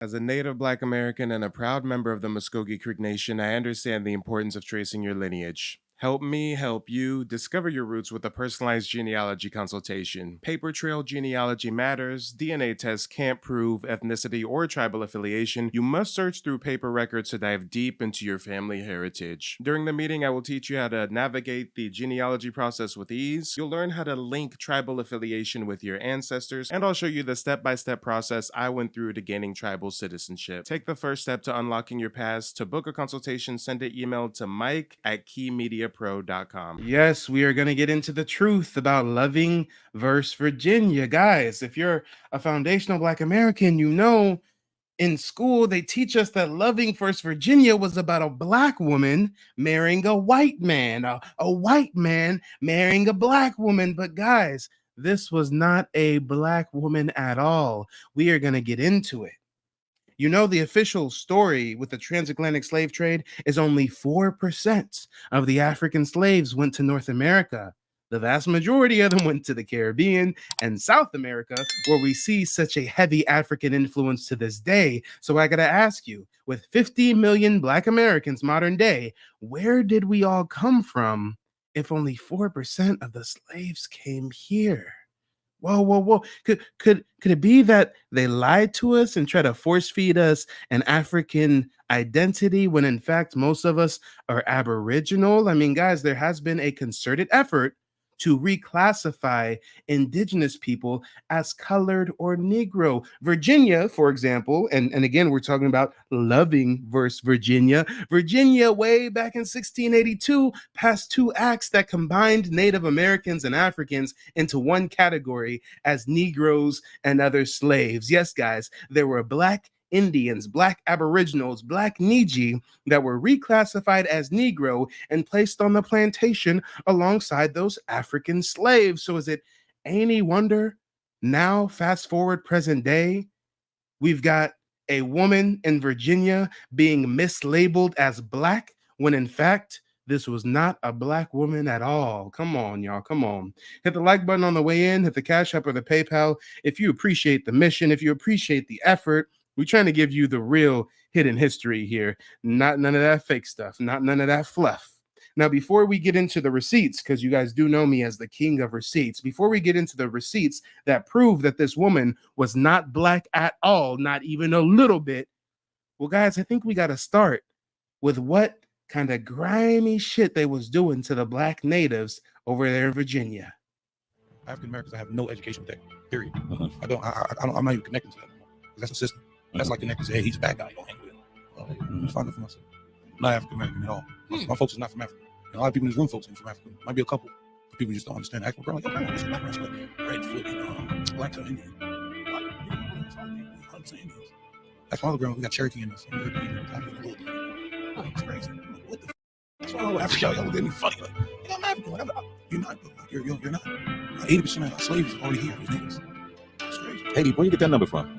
As a native Black American and a proud member of the Muscogee Creek Nation, I understand the importance of tracing your lineage. Help me help you discover your roots with a personalized genealogy consultation. Paper trail genealogy matters. DNA tests can't prove ethnicity or tribal affiliation. You must search through paper records to dive deep into your family heritage. During the meeting, I will teach you how to navigate the genealogy process with ease. You'll learn how to link tribal affiliation with your ancestors, and I'll show you the step by step process I went through to gaining tribal citizenship. Take the first step to unlocking your past. To book a consultation, send an email to mike@keymediapro.com. Yes, we are going to get into the truth about Loving versus Virginia. Guys, if you're a foundational Black American, you know in school they teach us that Loving versus Virginia was about a Black woman marrying a white man, a white man marrying a Black woman. But guys, this was not a Black woman at all. We are going to get into it. You know, the official story with the transatlantic slave trade is only 4% of the African slaves went to North America. The vast majority of them went to the Caribbean and South America, where we see such a heavy African influence to this day. So I got to ask you, with 50 million Black Americans modern day, where did we all come from if only 4% of the slaves came here? Whoa, whoa, whoa. Could it be that they lied to us and try to force feed us an African identity when in fact most of us are Aboriginal? I mean, guys, there has been a concerted effort to reclassify indigenous people as colored or Negro. Virginia, for example, and again, we're talking about Loving versus Virginia. Virginia, way back in 1682, passed two acts that combined Native Americans and Africans into one category as Negroes and other slaves. Yes, guys, there were Black Indians, Black Aboriginals, Black Niji that were reclassified as Negro and placed on the plantation alongside those African slaves. So is it any wonder now, fast forward present day, we've got a woman in Virginia being mislabeled as Black when in fact this was not a Black woman at all. Come on, y'all. Come on. Hit the like button on the way in, hit the Cash App or the PayPal if you appreciate the mission, if you appreciate the effort. We're trying to give you the real hidden history here, not none of that fake stuff, not none of that fluff. Now, before we get into the receipts, because you guys do know me as the king of receipts, before we get into the receipts that prove that this woman was not Black at all, not even a little bit, well, guys, I think we got to start with what kind of grimy shit they was doing to the Black natives over there in Virginia. African Americans, I have no education with that, period. I'm not even connecting to that anymore. That's a system. That's like connecting to, hey, he's a bad guy, don't hang with him. I'm find it for myself. I'm not African American at all. My folks is not from Africa. And a lot of people in this room, folks, ain't from Africa. Might be a couple. But people just don't understand. African girl, like, oh, this is black race, like red foot and black to Indian. That's my other girl. We got Cherokee in us. It's crazy. What the f? That's why Africa, y'all look at me funny. Like, I'm African. Like, you're not. You're not. 80% of our slaves are already here. These niggas. It's crazy. Hey, where you get that number from?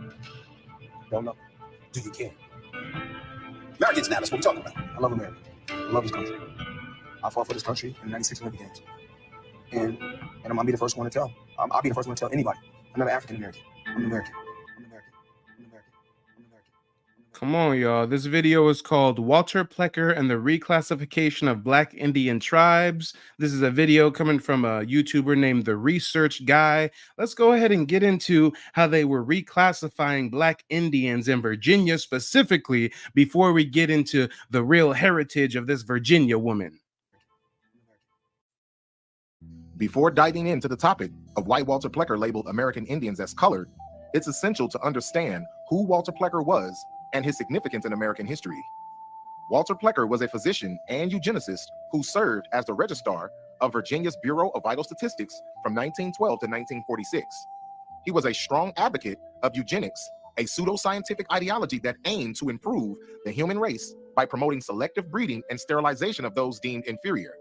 Don't know. Do you care? Americans now, that's what we're talking about. I love America. I love this country. I fought for this country in '96 Olympic Games. And I'm gonna be the first one to tell. I'll be the first one to tell anybody. I'm not an African American. I'm American. I'm American. I'm American. I'm American. Come on, y'all. This video is called Walter Plecker and the Reclassification of Black Indian Tribes. This is a video coming from a YouTuber named The Research Guy. Let's go ahead and get into how they were reclassifying Black Indians in Virginia specifically before we get into the real heritage of this Virginia woman. Before diving into the topic of why Walter Plecker labeled American Indians as colored, it's essential to understand who Walter Plecker was and his significance in American history. Walter Plecker was a physician and eugenicist who served as the registrar of Virginia's Bureau of Vital Statistics from 1912 to 1946. He was a strong advocate of eugenics, a pseudoscientific ideology that aimed to improve the human race by promoting selective breeding and sterilization of those deemed inferior.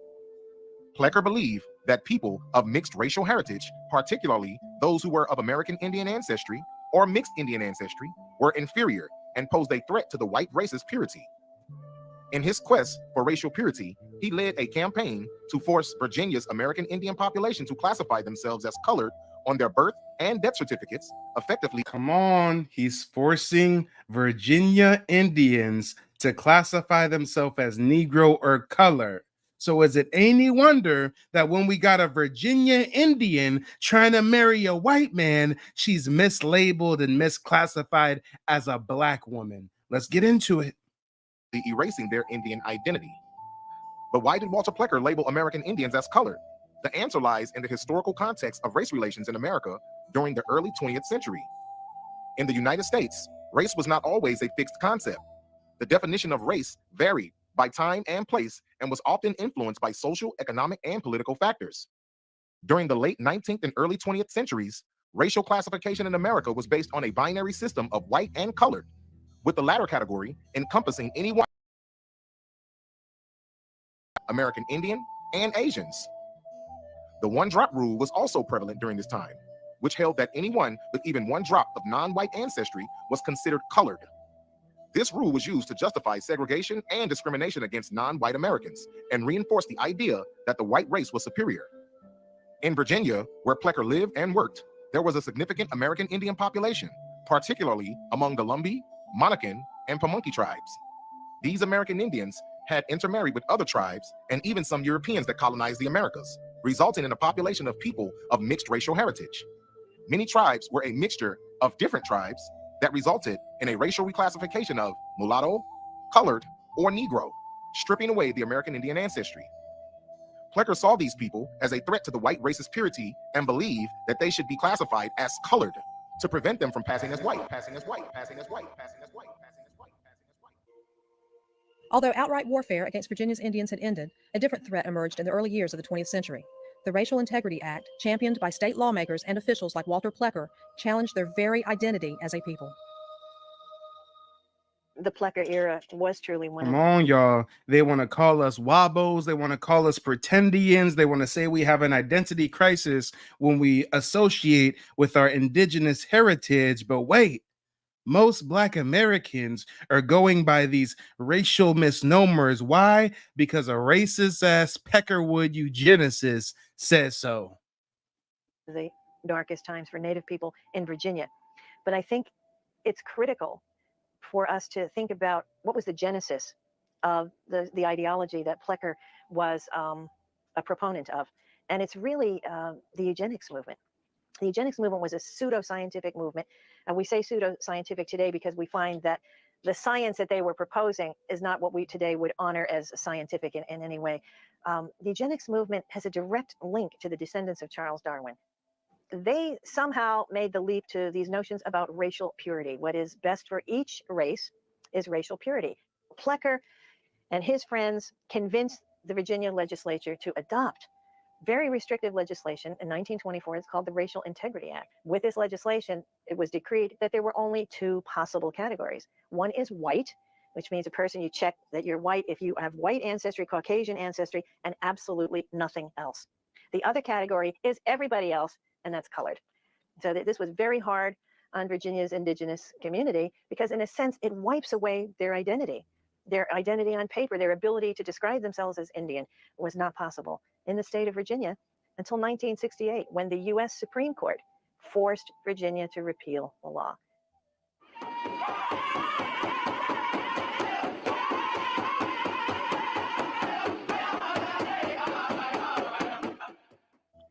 Plecker believed that people of mixed racial heritage, particularly those who were of American Indian ancestry or mixed Indian ancestry, were inferior and posed a threat to the white race's purity. In his quest for racial purity, he led a campaign to force Virginia's American Indian population to classify themselves as colored on their birth and death certificates, effectively Come on, he's forcing Virginia Indians to classify themselves as Negro or color. So is it any wonder that when we got a Virginia Indian trying to marry a white man, she's mislabeled and misclassified as a black woman? Let's get into it. erasing their Indian identity. But why did Walter Plecker label American Indians as colored? The answer lies in the historical context of race relations in America during the early 20th century. In the United States, race was not always a fixed concept. The definition of race varied by time and place and was often influenced by social, economic, and political factors. During the late 19th and early 20th centuries, racial classification in America was based on a binary system of white and colored, with the latter category encompassing any white, American Indian, and Asians. The one-drop rule was also prevalent during this time, which held that anyone with even one drop of non-white ancestry was considered colored. This rule was used to justify segregation and discrimination against non-white Americans and reinforce the idea that the white race was superior. In Virginia, where Plecker lived and worked, there was a significant American Indian population, particularly among the Lumbee, Monacan, and Pamunkey tribes. These American Indians had intermarried with other tribes and even some Europeans that colonized the Americas, resulting in a population of people of mixed racial heritage. Many tribes were a mixture of different tribes that resulted in a racial reclassification of mulatto, colored, or Negro, stripping away the American Indian ancestry. Plecker saw these people as a threat to the white race's purity and believed that they should be classified as colored to prevent them from passing as white. Although outright warfare against Virginia's Indians had ended, a different threat emerged in the early years of the 20th century. The Racial Integrity Act, championed by state lawmakers and officials like Walter Plecker, challenged their very identity as a people. The Plecker era was truly one Come of on, y'all. They want to call us wobbles. They want to call us pretendians. They want to say we have an identity crisis when we associate with our indigenous heritage. But wait, most Black Americans are going by these racial misnomers. Why? Because a racist ass Peckerwood eugenicist says so. the darkest times for Native people in Virginia. But I think it's critical for us to think about what was the genesis of the ideology that Plecker was a proponent of. And it's really the eugenics movement. The eugenics movement was a pseudo-scientific movement. And we say pseudo-scientific today because we find that the science that they were proposing is not what we today would honor as scientific in any way. The eugenics movement has a direct link to the descendants of Charles Darwin. They somehow made the leap to these notions about racial purity. What is best for each race is racial purity. Plecker and his friends convinced the Virginia legislature to adopt very restrictive legislation in 1924. It's called the Racial Integrity Act. With this legislation, it was decreed that there were only two possible categories. One is white, which means a person you check that you're white if you have white ancestry, Caucasian ancestry, and absolutely nothing else. The other category is everybody else, and that's colored. So this was very hard on Virginia's indigenous community because in a sense, it wipes away their identity on paper. Their ability to describe themselves as Indian was not possible in the state of Virginia until 1968, when the U.S. Supreme Court forced Virginia to repeal the law.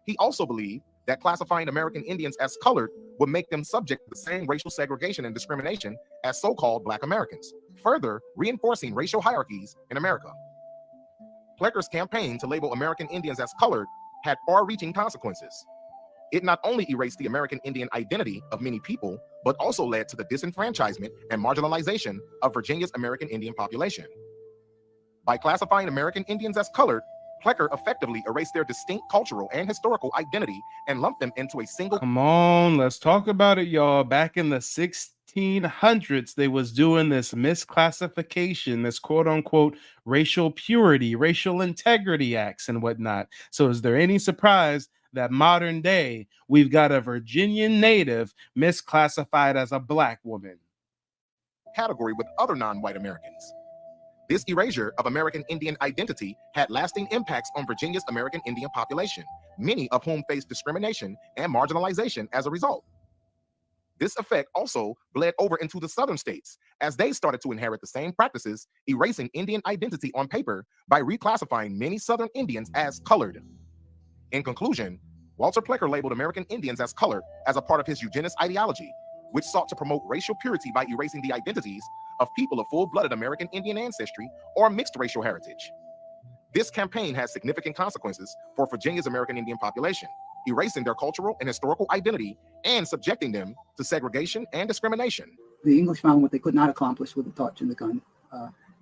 He also believed that classifying American Indians as colored would make them subject to the same racial segregation and discrimination as so-called Black Americans, further reinforcing racial hierarchies in America. Plecker's campaign to label American Indians as colored had far-reaching consequences. It not only erased the American Indian identity of many people, but also led to the disenfranchisement and marginalization of Virginia's American Indian population. By classifying American Indians as colored, Plecker effectively erased their distinct cultural and historical identity and lumped them into a single. Come on, let's talk about it, y'all. Back in the 1600s, they was doing this misclassification, this quote unquote racial purity, racial integrity acts and whatnot. So is there any surprise that modern day we've got a Virginian native misclassified as a Black woman? Category with other non-white Americans. This erasure of American Indian identity had lasting impacts on Virginia's American Indian population, many of whom faced discrimination and marginalization as a result. This effect also bled over into the southern states as they started to inherit the same practices, erasing Indian identity on paper by reclassifying many southern Indians as colored. In conclusion, Walter Plecker labeled American Indians as colored as a part of his eugenics ideology, which sought to promote racial purity by erasing the identities of people of full-blooded American Indian ancestry or mixed racial heritage. This campaign has significant consequences for Virginia's American Indian population, erasing their cultural and historical identity and subjecting them to segregation and discrimination. The English found what they could not accomplish with the torch and the gun,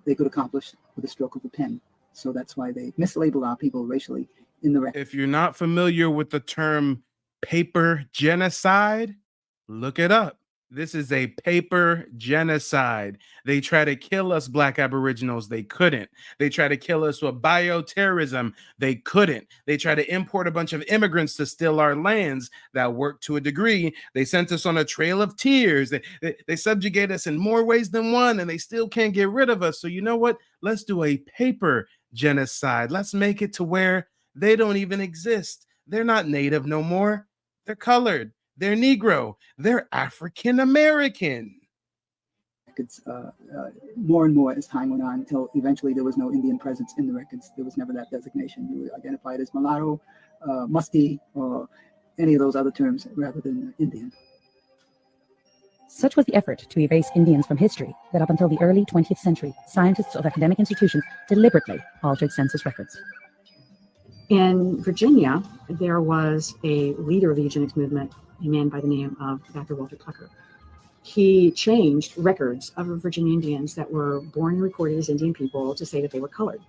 they could accomplish with a stroke of the pen. So that's why they mislabeled our people racially in the record. If you're not familiar with the term paper genocide, look it up. This is a paper genocide. They try to kill us Black Aboriginals. They couldn't. They try to kill us with bioterrorism. They couldn't. They try to import a bunch of immigrants to steal our lands. That worked to a degree. They sent us on a trail of tears. They subjugate us in more ways than one, and they still can't get rid of us. So you know what? Let's do a paper genocide. Let's make it to where they don't even exist. They're not native no more. They're colored. They're Negro. They're African American. Records more and more as time went on until eventually there was no Indian presence in the records. There was never that designation. You were identified as mulatto, muskie, or any of those other terms rather than Indian. Such was the effort to erase Indians from history that up until the early 20th century, scientists of academic institutions deliberately altered census records. In Virginia, there was a leader of the eugenics movement, a man by the name of Dr. Walter Plecker. He changed records of Virginia Indians that were born and recorded as Indian people to say that they were colored.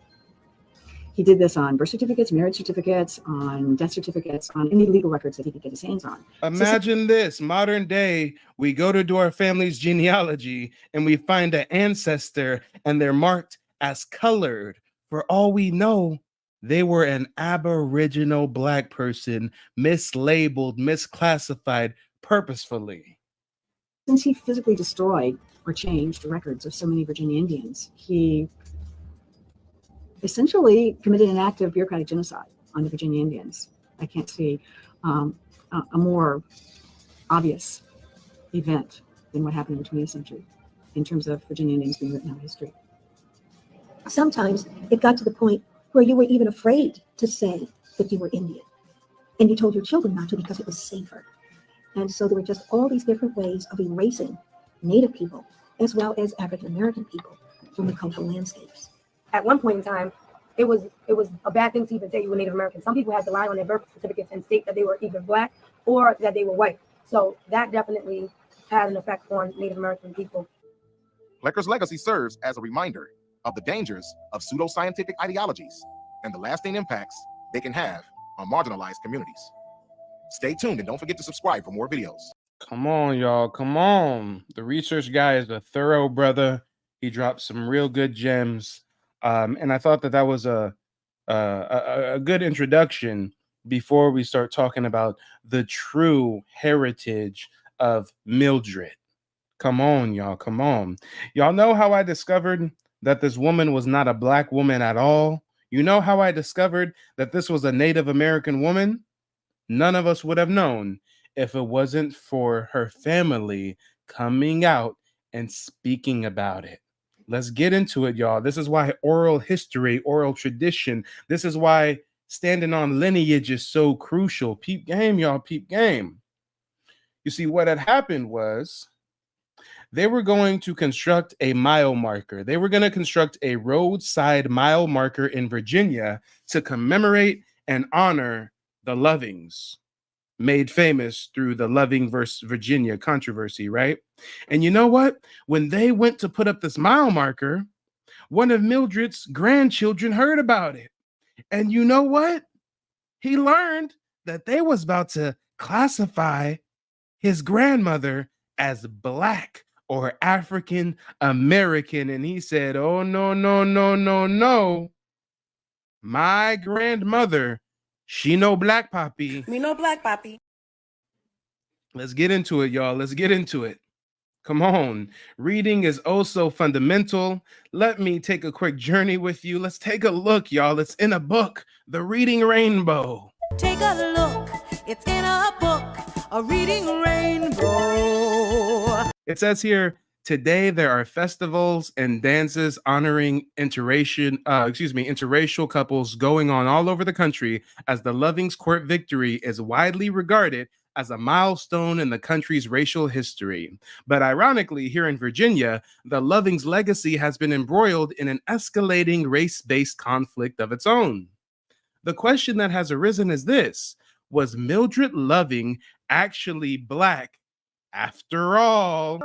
He did this on birth certificates, marriage certificates, on death certificates, on any legal records that he could get his hands on. Imagine this, modern day, we go to do our family's genealogy and we find an ancestor and they're marked as colored. For all we know, they were an Aboriginal Black person, mislabeled, misclassified purposefully. Since he physically destroyed or changed records of so many Virginia Indians, he essentially committed an act of bureaucratic genocide on the Virginia Indians. I can't see a more obvious event than what happened in the 20th century in terms of Virginia Indians being written out of history. Sometimes it got to the point where you were even afraid to say that you were Indian. And you told your children not to because it was safer. And so there were just all these different ways of erasing Native people as well as African American people from the cultural landscapes. At one point in time, it was a bad thing to even say you were Native American. Some people had to lie on their birth certificates and state that they were either Black or that they were white. So that definitely had an effect on Native American people. Plecker's legacy serves as a reminder of the dangers of pseudoscientific ideologies and the lasting impacts they can have on marginalized communities. Stay tuned and don't forget to subscribe for more videos. Come on, y'all. Come on. The research guy is a thorough brother. He dropped some real good gems. And I thought that was a good introduction before we start talking about the true heritage of Mildred. Come on, y'all. Come on. Y'all know how I discovered that this woman was not a Black woman at all? You know how I discovered that this was a Native American woman? None of us would have known if it wasn't for her family coming out and speaking about it. Let's get into it, y'all. This is why oral history, oral tradition, this is why standing on lineage is so crucial. Peep game, y'all, peep game. You see, what had happened was they were going to construct a mile marker. They were going to construct a roadside mile marker in Virginia to commemorate and honor the Lovings, made famous through the Loving versus Virginia controversy, right? And you know what? When they went to put up this mile marker, one of Mildred's grandchildren heard about it. And you know what? He learned that they was about to classify his grandmother as Black or African American. And he said, oh, no, no, no, no, no. My grandmother, she no Black poppy. Me no Black poppy. Let's get into it, y'all. Let's get into it. Come on. Reading is also fundamental. Let me take a quick journey with you. Let's take a look, y'all. It's in a book, The Reading Rainbow. Take a look. It's in a book, A Reading Rainbow. It says here, today there are festivals and dances honoring interracial couples going on all over the country as the Loving's court victory is widely regarded as a milestone in the country's racial history. But ironically, here in Virginia, the Loving's legacy has been embroiled in an escalating race-based conflict of its own. The question that has arisen is this: was Mildred Loving actually Black after all?